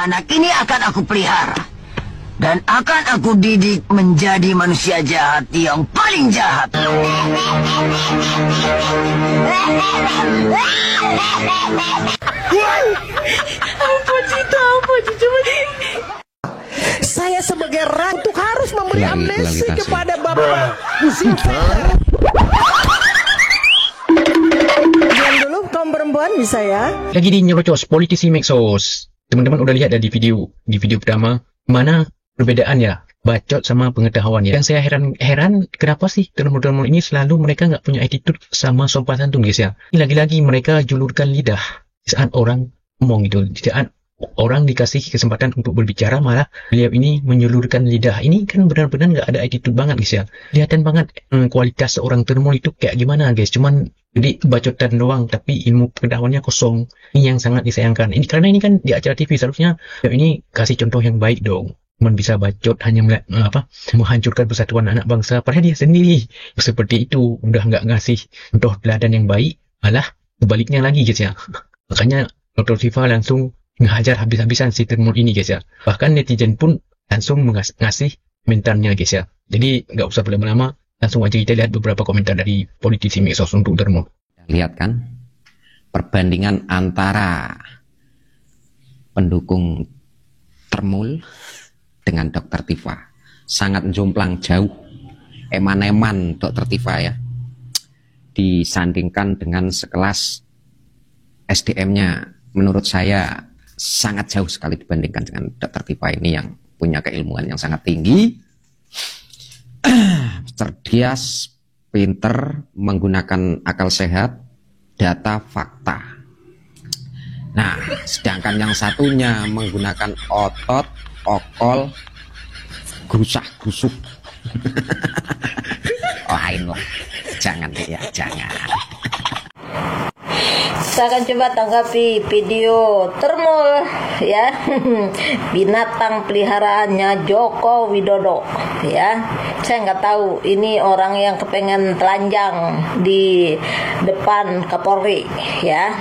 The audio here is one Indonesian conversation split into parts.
Anak ini akan aku pelihara. Dan akan aku didik menjadi manusia jahat yang paling jahat. Saya sebagai rantuk harus memberi amnesti kepada Bapak Lucifer. Diam dulu kaum perempuan bisa ya. Lagi di Nyerocos Politisi Mexos. Teman-teman udah lihat di video pertama mana perbedaannya bacot sama pengetahuan ya. Yang saya heran kenapa sih termul ini selalu mereka nggak punya attitude sama sopan santun guys ya. Ini lagi-lagi mereka julurkan lidah saat orang ngomong gitu. Saat orang dikasih kesempatan untuk berbicara malah beliau ini menyulurkan lidah. Ini kan benar-benar nggak ada attitude banget guys ya. Kelihatan banget kualitas seorang termul itu kayak gimana guys. Cuman jadi bacotan doang tapi ilmu pengetahuannya kosong. Ini yang sangat disayangkan. Ini karena ini kan di acara TV seharusnya ini kasih contoh yang baik dong. Cuman bisa bacot hanya menghancurkan persatuan anak bangsa padahal dia sendiri seperti itu udah nggak ngasih contoh teladan yang baik, malah sebaliknya lagi guys ya. Makanya Dr. Siva langsung menghajar habis-habisan si termul ini guys ya. Bahkan netizen pun langsung ngasih komentarnya guys ya. Jadi nggak usah berlama-lama, langsung aja kita lihat beberapa komentar dari politisi Mexos untuk termul. Lihat kan perbandingan antara pendukung termul dengan Dr. Tifa sangat jomplang jauh, eman-eman Dr. Tifa ya, disandingkan dengan sekelas SDM-nya menurut saya sangat jauh sekali dibandingkan dengan Dr. Tifa ini yang punya keilmuan yang sangat tinggi, cerdas, pinter, menggunakan akal sehat, data, fakta. Nah, sedangkan yang satunya menggunakan otot, okol, grusah-grusuk. Oh, ayo, jangan ya, jangan. Saya akan coba tanggapi video termul ya. Binatang peliharaannya Joko Widodo ya. Saya nggak tahu ini orang yang kepengen telanjang di depan Kapolri ya.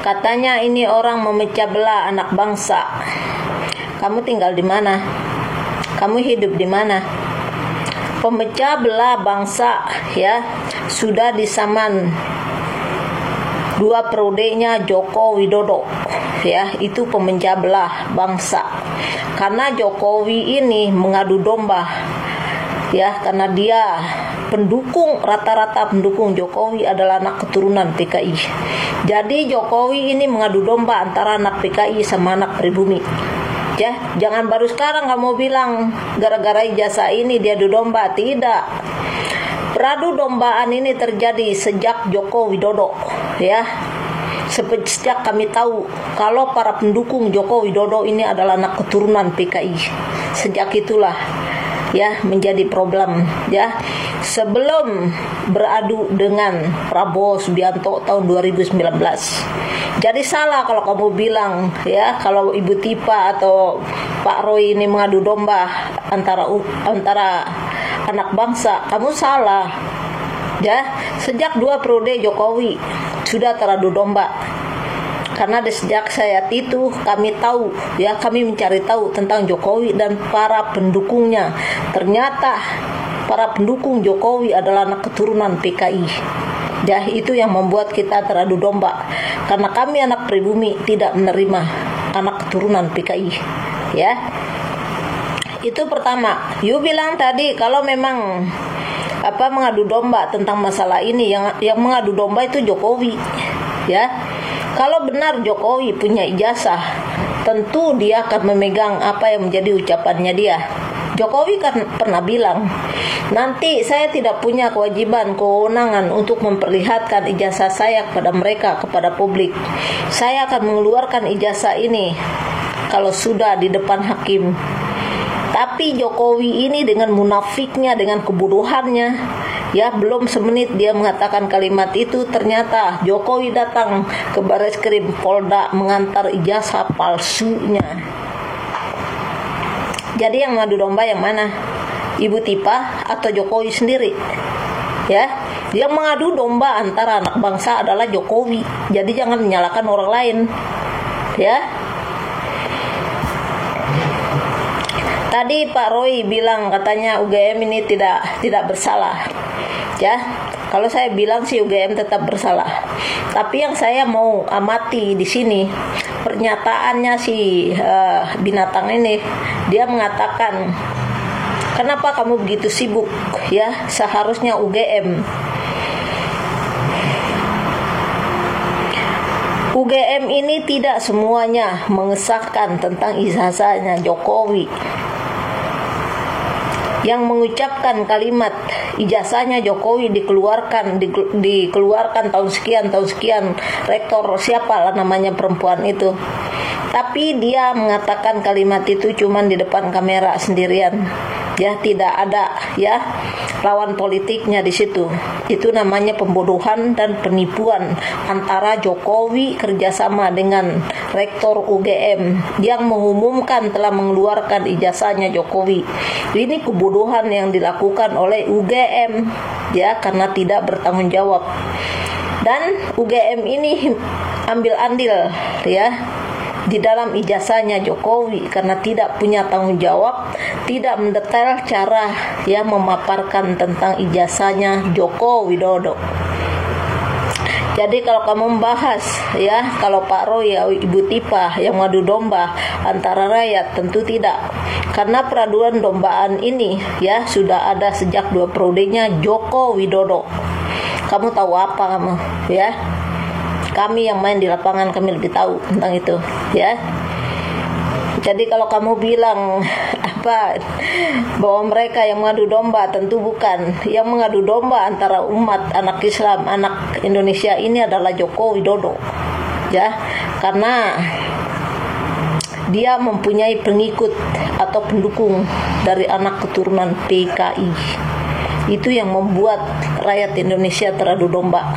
Katanya ini orang memecah belah anak bangsa. Kamu tinggal di mana? Kamu hidup di mana? Pemecah belah bangsa ya, sudah disaman 2 periodenya Joko Widodo ya, itu pemecah belah bangsa. Karena Jokowi ini mengadu domba ya, karena dia rata-rata pendukung Jokowi adalah anak keturunan PKI. Jadi Jokowi ini mengadu domba antara anak PKI sama anak pribumi. Ya, jangan baru sekarang kamu bilang gara-gara ijazah ini dia adu domba. Tidak. Peradu dombaan ini terjadi sejak Joko Widodo ya. Sejak kami tahu kalau para pendukung Joko Widodo ini adalah anak keturunan PKI. Sejak itulah ya menjadi problem ya. Sebelum beradu dengan Prabowo Subianto tahun 2019. Jadi salah kalau kamu bilang ya, kalau Ibu Tipa atau Pak Roy ini mengadu domba antara anak bangsa, kamu salah. Ya, sejak 2 periode Jokowi sudah teradu domba. Karena sejak saya itu kami tahu ya, kami mencari tahu tentang Jokowi dan para pendukungnya. Ternyata para pendukung Jokowi adalah anak keturunan PKI. Ya, itu yang membuat kita teradu domba. Karena kami anak pribumi tidak menerima anak keturunan PKI. Ya. Itu pertama. You bilang tadi kalau memang mengadu domba tentang masalah ini, yang mengadu domba itu Jokowi. Ya. Kalau benar Jokowi punya ijazah, tentu dia akan memegang apa yang menjadi ucapannya dia. Jokowi kan pernah bilang, nanti saya tidak punya kewenangan untuk memperlihatkan ijazah saya kepada mereka, kepada publik. Saya akan mengeluarkan ijazah ini kalau sudah di depan hakim. Tapi Jokowi ini dengan munafiknya, dengan kebodohannya, ya belum semenit dia mengatakan kalimat itu, ternyata Jokowi datang ke Bareskrim Polda mengantar ijazah palsunya. Jadi yang mengadu domba yang mana? Ibu Tipa atau Jokowi sendiri? Ya, yang mengadu domba antara anak bangsa adalah Jokowi. Jadi jangan menyalahkan orang lain. Ya. Tadi Pak Roy bilang katanya UGM ini tidak bersalah. Ya, kalau saya bilang sih UGM tetap bersalah. Tapi yang saya mau amati di sini pernyataannya si binatang ini, dia mengatakan, kenapa kamu begitu sibuk? Ya, seharusnya UGM ini tidak semuanya mengesahkan tentang ijazahnya Jokowi. Yang mengucapkan kalimat ijazahnya Jokowi dikeluarkan tahun sekian, rektor siapa lah namanya perempuan itu. Tapi dia mengatakan kalimat itu cuma di depan kamera sendirian. Ya, tidak ada ya lawan politiknya di situ. Itu namanya pembodohan dan penipuan antara Jokowi kerjasama dengan rektor UGM yang mengumumkan telah mengeluarkan ijazahnya Jokowi. Ini kebodohan yang dilakukan oleh UGM ya, karena tidak bertanggung jawab. Dan UGM ini ambil andil ya di dalam ijazahnya Jokowi karena tidak punya tanggung jawab, tidak mendetail cara ya memaparkan tentang ijazahnya Joko Widodo. Jadi kalau kamu membahas ya, kalau Pak Roy ya Ibu Tipa yang mengadu domba antara rakyat, tentu tidak. Karena peraduan dombaan ini ya sudah ada sejak 2 periodenya Joko Widodo. Kamu tahu apa kamu ya? Kami yang main di lapangan kami lebih tahu tentang itu ya. Jadi kalau kamu bilang bahwa mereka yang mengadu domba, tentu bukan. Yang mengadu domba antara umat anak Islam, anak Indonesia ini adalah Joko Widodo ya, karena dia mempunyai pengikut atau pendukung dari anak keturunan PKI. Itu yang membuat rakyat Indonesia teradu domba.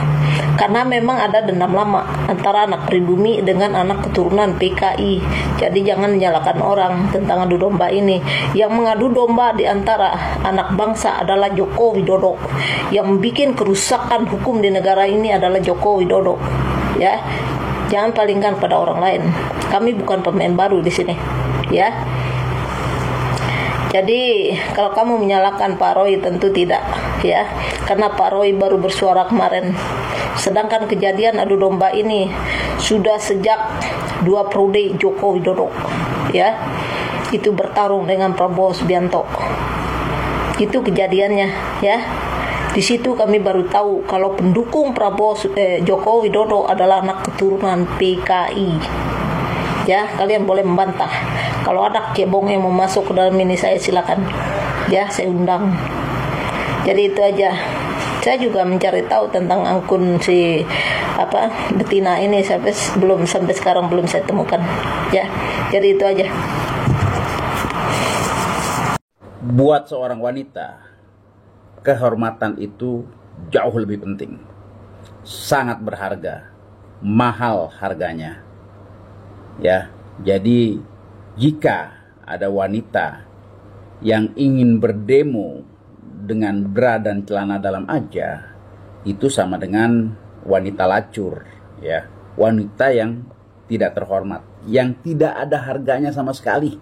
Karena memang ada dendam lama antara anak pribumi dengan anak keturunan PKI. Jadi jangan menyalahkan orang tentang adu domba ini. Yang mengadu domba di antara anak bangsa adalah Joko Widodo. Yang membuat kerusakan hukum di negara ini adalah Joko Widodo. Ya, jangan palingkan pada orang lain. Kami bukan pemain baru di sini. Ya. Jadi kalau kamu menyalahkan Pak Roy, tentu tidak ya, karena Pak Roy baru bersuara kemarin. Sedangkan kejadian adu domba ini sudah sejak 2 periode Joko Widodo ya. Itu bertarung dengan Prabowo Subianto. Itu kejadiannya ya. Di situ kami baru tahu kalau pendukung Joko Widodo adalah anak keturunan PKI. Ya, kalian boleh membantah. Kalau ada cebong yang mau masuk ke dalam ini, saya silakan. Ya, saya undang. Jadi itu aja. Saya juga mencari tahu tentang akun si betina ini sampai sekarang belum saya temukan. Ya, jadi itu aja. Buat seorang wanita, kehormatan itu jauh lebih penting. Sangat berharga, mahal harganya. Ya, jadi jika ada wanita yang ingin berdemo dengan bra dan celana dalam aja, itu sama dengan wanita lacur, ya, wanita yang tidak terhormat, yang tidak ada harganya sama sekali.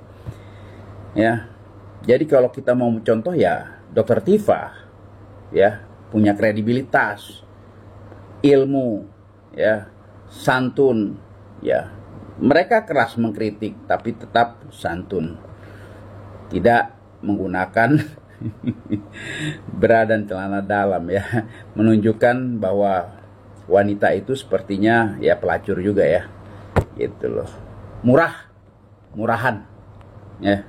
Ya, jadi kalau kita mau contoh ya, Dr. Tifa, ya, punya kredibilitas, ilmu, ya, santun, ya. Mereka keras mengkritik, tapi tetap santun. Tidak menggunakan bra dan celana dalam ya. Menunjukkan bahwa wanita itu sepertinya ya pelacur juga ya. Gitu loh. Murahan. Ya.